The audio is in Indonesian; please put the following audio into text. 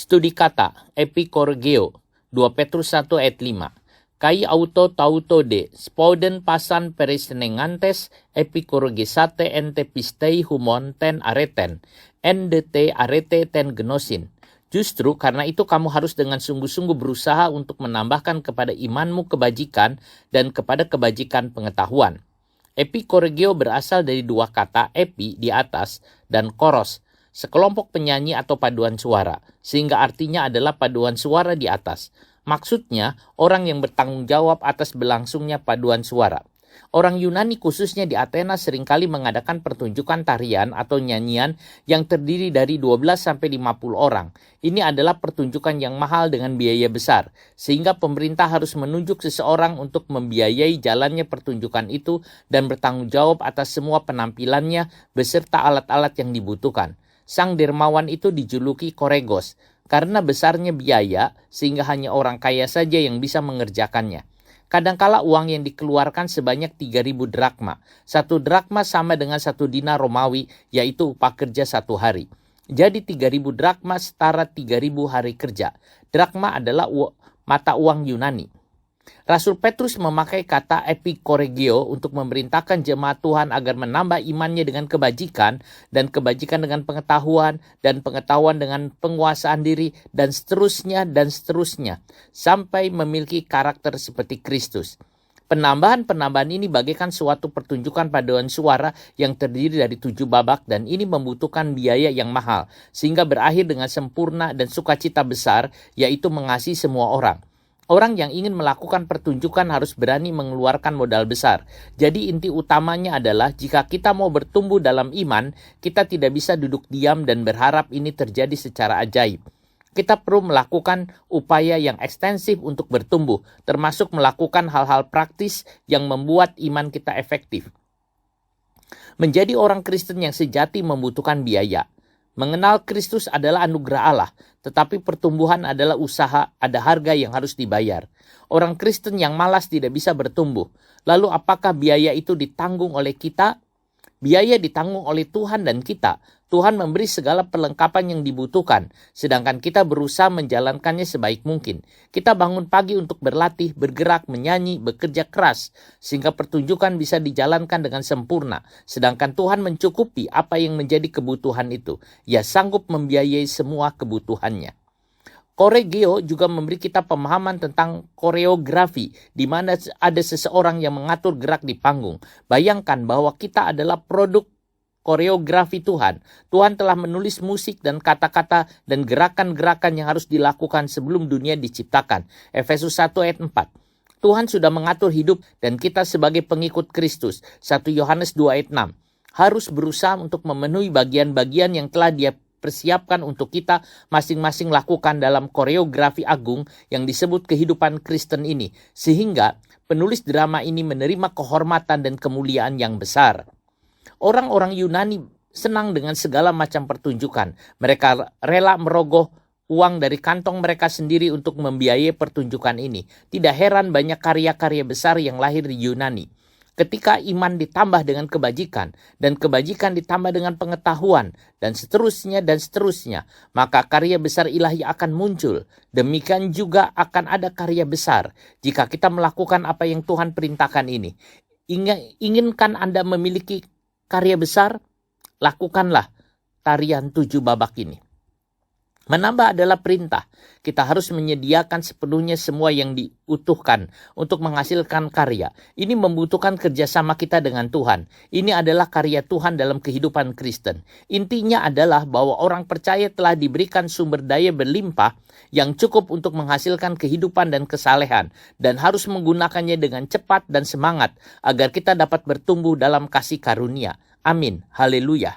Studi kata, epikorgeo, 2 Petrus 1 ayat 5. Kai auto tauto de, spoden pasan perisenengantes epikorgesate ente pistei humon ten areten, NDT arete ten genosin. Justru karena itu kamu harus dengan sungguh-sungguh berusaha untuk menambahkan kepada imanmu kebajikan dan kepada kebajikan pengetahuan. Epikorgeo berasal dari dua kata epi di atas dan koros, sekelompok penyanyi atau paduan suara, sehingga artinya adalah paduan suara di atas. Maksudnya, orang yang bertanggung jawab atas berlangsungnya paduan suara. Orang Yunani khususnya di Athena seringkali mengadakan pertunjukan tarian atau nyanyian yang terdiri dari 12-50 orang. Ini adalah pertunjukan yang mahal dengan biaya besar, sehingga pemerintah harus menunjuk seseorang untuk membiayai jalannya pertunjukan itu dan bertanggung jawab atas semua penampilannya beserta alat-alat yang dibutuhkan. Sang dermawan itu dijuluki Koregos, karena besarnya biaya sehingga hanya orang kaya saja yang bisa mengerjakannya. Kadangkala uang yang dikeluarkan sebanyak 3.000 drakma. 1 drakma sama dengan 1 dinar Romawi, yaitu upah kerja 1 hari. Jadi 3.000 drakma setara 3.000 hari kerja. Drakma adalah mata uang Yunani. Rasul Petrus memakai kata epikorgeo untuk memerintahkan jemaat Tuhan agar menambah imannya dengan kebajikan, dan kebajikan dengan pengetahuan, dan pengetahuan dengan penguasaan diri, dan seterusnya, sampai memiliki karakter seperti Kristus. Penambahan-penambahan ini bagaikan suatu pertunjukan paduan suara yang terdiri dari 7 babak, dan ini membutuhkan biaya yang mahal, sehingga berakhir dengan sempurna dan sukacita besar, yaitu mengasihi semua orang. Orang yang ingin melakukan pertunjukan harus berani mengeluarkan modal besar. Jadi inti utamanya adalah jika kita mau bertumbuh dalam iman, kita tidak bisa duduk diam dan berharap ini terjadi secara ajaib. Kita perlu melakukan upaya yang ekstensif untuk bertumbuh, termasuk melakukan hal-hal praktis yang membuat iman kita efektif. Menjadi orang Kristen yang sejati membutuhkan biaya. Mengenal Kristus adalah anugerah Allah, tetapi pertumbuhan adalah usaha, ada harga yang harus dibayar. Orang Kristen yang malas tidak bisa bertumbuh. Lalu apakah biaya itu ditanggung oleh kita? Biaya ditanggung oleh Tuhan dan kita. Tuhan memberi segala perlengkapan yang dibutuhkan, sedangkan kita berusaha menjalankannya sebaik mungkin. Kita bangun pagi untuk berlatih, bergerak, menyanyi, bekerja keras, sehingga pertunjukan bisa dijalankan dengan sempurna. Sedangkan Tuhan mencukupi apa yang menjadi kebutuhan itu. Ia sanggup membiayai semua kebutuhannya. Korgeo juga memberi kita pemahaman tentang koreografi, di mana ada seseorang yang mengatur gerak di panggung. Bayangkan bahwa kita adalah produk koreografi Tuhan. Tuhan telah menulis musik dan kata-kata dan gerakan-gerakan yang harus dilakukan sebelum dunia diciptakan. Efesus 1 ayat 4. Tuhan sudah mengatur hidup dan kita sebagai pengikut Kristus. 1 Yohanes 2 ayat 6. Harus berusaha untuk memenuhi bagian-bagian yang telah Dia persiapkan untuk kita masing-masing lakukan dalam koreografi agung yang disebut kehidupan Kristen ini, sehingga penulis drama ini menerima kehormatan dan kemuliaan yang besar. Orang-orang Yunani senang dengan segala macam pertunjukan. Mereka rela merogoh uang dari kantong mereka sendiri untuk membiayai pertunjukan ini. Tidak heran banyak karya-karya besar yang lahir di Yunani. Ketika iman ditambah dengan kebajikan, dan kebajikan ditambah dengan pengetahuan, dan seterusnya, maka karya besar ilahi akan muncul. Demikian juga akan ada karya besar jika kita melakukan apa yang Tuhan perintahkan ini. Inginkan Anda memiliki karya besar? Lakukanlah tarian 7 babak ini. Menambah adalah perintah. Kita harus menyediakan sepenuhnya semua yang diutuhkan untuk menghasilkan karya. Ini membutuhkan kerjasama kita dengan Tuhan. Ini adalah karya Tuhan dalam kehidupan Kristen. Intinya adalah bahwa orang percaya telah diberikan sumber daya berlimpah yang cukup untuk menghasilkan kehidupan dan kesalehan, dan harus menggunakannya dengan cepat dan semangat agar kita dapat bertumbuh dalam kasih karunia. Amin. Haleluya.